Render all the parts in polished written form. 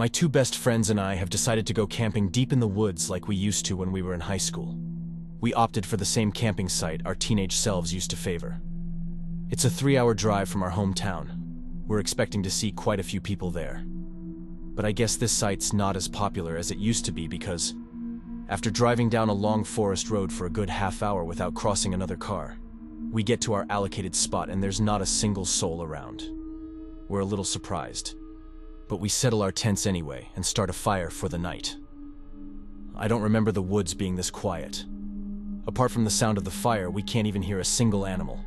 My two best friends and I have decided to go camping deep in the woods like we used to when we were in high school. We opted for the same camping site our teenage selves used to favor. It's a 3-hour drive from our hometown. We're expecting to see quite a few people there. But I guess this site's not as popular as it used to be because, after driving down a long forest road for a good half-hour without crossing another car, we get to our allocated spot and there's not a single soul around. We're a little surprised. But we settle our tents anyway and start a fire for the night. I don't remember the woods being this quiet. Apart from the sound of the fire, we can't even hear a single animal.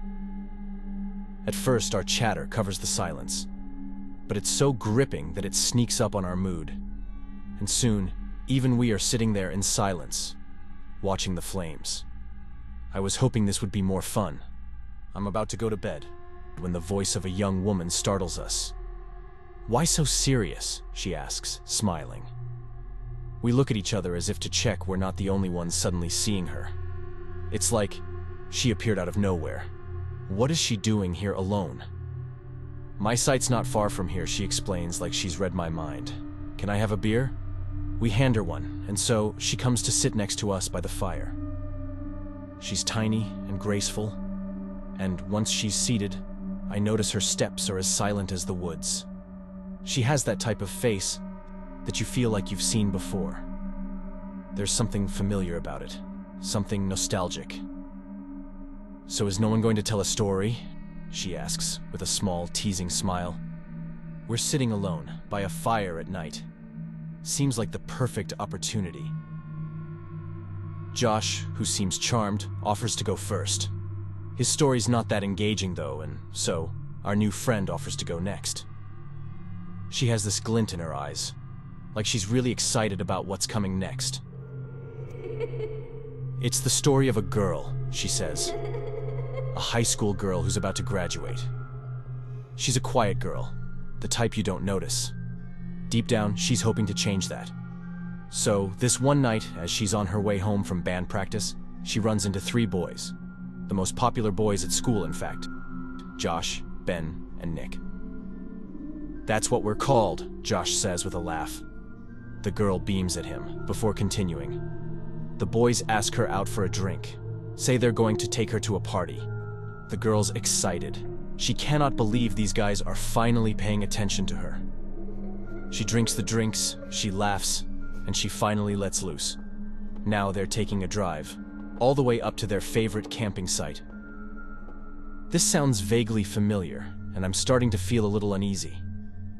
At first, our chatter covers the silence, but it's so gripping that it sneaks up on our mood. And soon, even we are sitting there in silence, watching the flames. I was hoping this would be more fun. I'm about to go to bed when the voice of a young woman startles us. "Why so serious?" she asks, smiling. We look at each other as if to check we're not the only ones suddenly seeing her. It's like she appeared out of nowhere. What is she doing here alone? "My site's not far from here," she explains like she's read my mind. "Can I have a beer?" We hand her one, and so she comes to sit next to us by the fire. She's tiny and graceful, and once she's seated, I notice her steps are as silent as the woods. She has that type of face that you feel like you've seen before. There's something familiar about it, something nostalgic. "So is no one going to tell a story?" she asks with a small, teasing smile. We're sitting alone by a fire at night. Seems like the perfect opportunity. Josh, who seems charmed, offers to go first. His story's not that engaging though, and so our new friend offers to go next. She has this glint in her eyes, like she's really excited about what's coming next. "It's the story of a girl," she says. "A high school girl who's about to graduate. She's a quiet girl, the type you don't notice. Deep down, she's hoping to change that. So, this one night, as she's on her way home from band practice, she runs into 3 boys. The most popular boys at school, in fact. Josh, Ben, and Nick. "That's what we're called," Josh says with a laugh. The girl beams at him, before continuing. The boys ask her out for a drink, say they're going to take her to a party. The girl's excited. She cannot believe these guys are finally paying attention to her. She drinks the drinks, she laughs, and she finally lets loose. Now they're taking a drive, all the way up to their favorite camping site. This sounds vaguely familiar, and I'm starting to feel a little uneasy.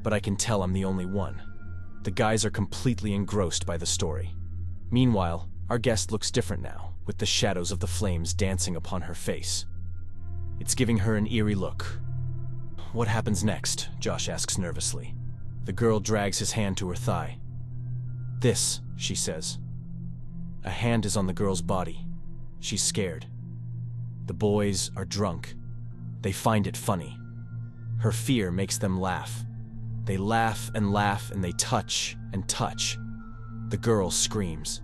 But I can tell I'm the only one. The guys are completely engrossed by the story. Meanwhile, our guest looks different now, with the shadows of the flames dancing upon her face. It's giving her an eerie look. "What happens next?" Josh asks nervously. The girl drags his hand to her thigh. "This," she says. A hand is on the girl's body. She's scared. The boys are drunk. They find it funny. Her fear makes them laugh. They laugh and they touch and touch. The girl screams.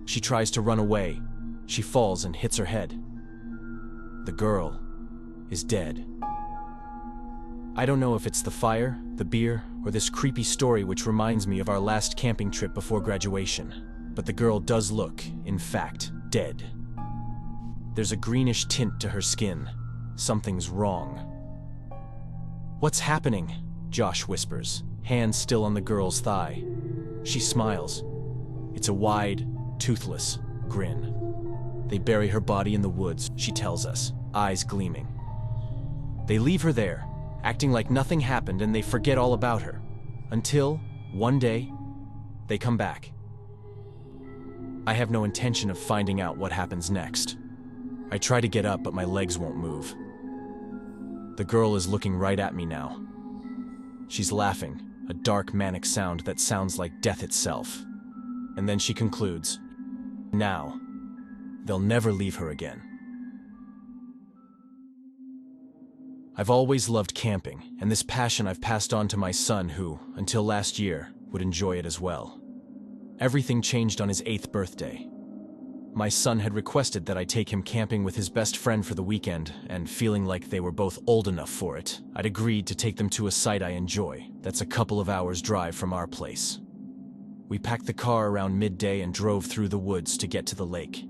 She tries to run away. She falls and hits her head. The girl is dead. I don't know if it's the fire, the beer, or this creepy story which reminds me of our last camping trip before graduation, but the girl does look, in fact, dead. There's a greenish tint to her skin. Something's wrong. "What's happening?" Josh whispers, hand still on the girl's thigh. She smiles. It's a wide, toothless grin. They bury her body in the woods, she tells us, eyes gleaming. They leave her there, acting like nothing happened, and they forget all about her. Until, one day, they come back. I have no intention of finding out what happens next. I try to get up, but my legs won't move. The girl is looking right at me now. She's laughing, a dark, manic sound that sounds like death itself. And then she concludes, "Now, they'll never leave her again." I've always loved camping, and this passion I've passed on to my son who, until last year, would enjoy it as well. Everything changed on his 8th birthday. My son had requested that I take him camping with his best friend for the weekend, and feeling like they were both old enough for it, I'd agreed to take them to a site I enjoy that's a couple of hours' drive from our place. We packed the car around midday and drove through the woods to get to the lake.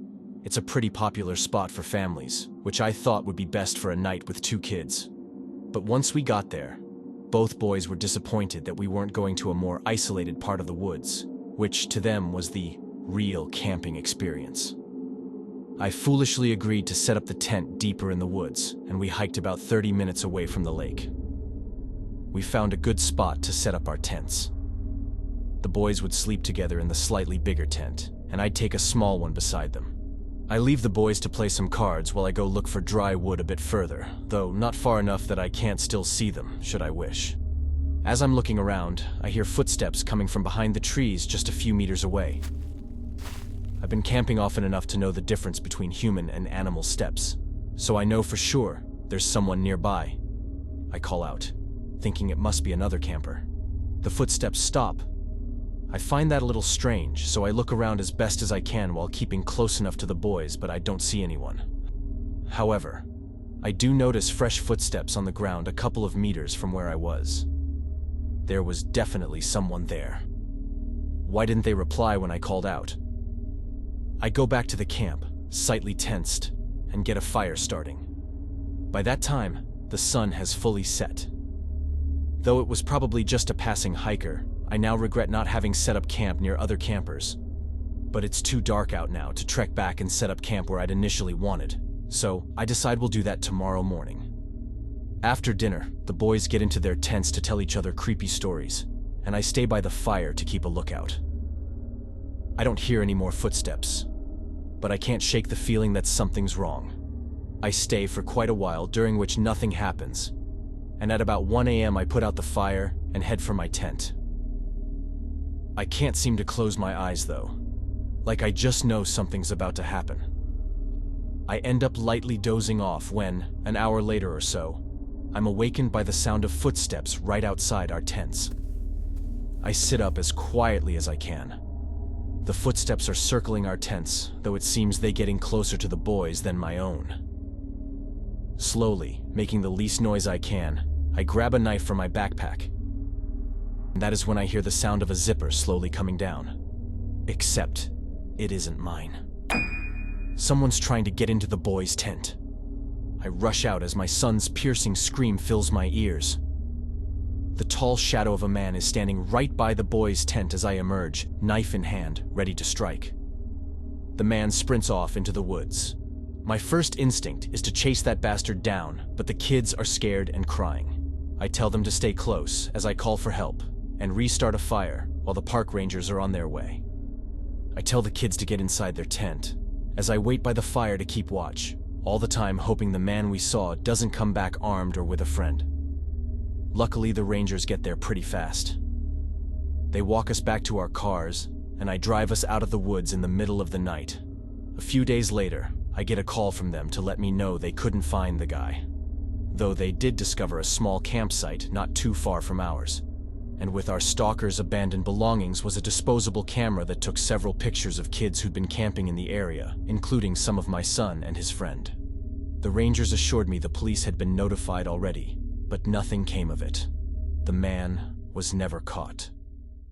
It's a pretty popular spot for families, which I thought would be best for a night with 2 kids. But once we got there, both boys were disappointed that we weren't going to a more isolated part of the woods, which to them was the real camping experience. I foolishly agreed to set up the tent deeper in the woods, and we hiked about 30 minutes away from the lake. We found a good spot to set up our tents. The boys would sleep together in the slightly bigger tent, and I'd take a small one beside them. I leave the boys to play some cards while I go look for dry wood a bit further, though not far enough that I can't still see them, should I wish. As I'm looking around, I hear footsteps coming from behind the trees just a few meters away. I've been camping often enough to know the difference between human and animal steps, so I know for sure there's someone nearby. I call out, thinking it must be another camper. The footsteps stop. I find that a little strange, so I look around as best as I can while keeping close enough to the boys, but I don't see anyone. However, I do notice fresh footsteps on the ground a couple of meters from where I was. There was definitely someone there. Why didn't they reply when I called out? I go back to the camp, slightly tensed, and get a fire starting. By that time, the sun has fully set. Though it was probably just a passing hiker, I now regret not having set up camp near other campers. But it's too dark out now to trek back and set up camp where I'd initially wanted, so I decide we'll do that tomorrow morning. After dinner, the boys get into their tents to tell each other creepy stories, and I stay by the fire to keep a lookout. I don't hear any more footsteps, but I can't shake the feeling that something's wrong. I stay for quite a while, during which nothing happens, and at about 1 a.m. I put out the fire and head for my tent. I can't seem to close my eyes though, like I just know something's about to happen. I end up lightly dozing off when, an hour later or so, I'm awakened by the sound of footsteps right outside our tents. I sit up as quietly as I can. The footsteps are circling our tents, though it seems they getting closer to the boys than my own. Slowly, making the least noise I can, I grab a knife from my backpack. And that is when I hear the sound of a zipper slowly coming down. Except, it isn't mine. Someone's trying to get into the boys' tent. I rush out as my son's piercing scream fills my ears. The tall shadow of a man is standing right by the boys' tent as I emerge, knife in hand, ready to strike. The man sprints off into the woods. My first instinct is to chase that bastard down, but the kids are scared and crying. I tell them to stay close as I call for help and restart a fire while the park rangers are on their way. I tell the kids to get inside their tent as I wait by the fire to keep watch, all the time hoping the man we saw doesn't come back armed or with a friend. Luckily, the rangers get there pretty fast. They walk us back to our cars, and I drive us out of the woods in the middle of the night. A few days later, I get a call from them to let me know they couldn't find the guy, though they did discover a small campsite not too far from ours. And with our stalker's abandoned belongings was a disposable camera that took several pictures of kids who'd been camping in the area, including some of my son and his friend. The rangers assured me the police had been notified already, but nothing came of it. The man was never caught.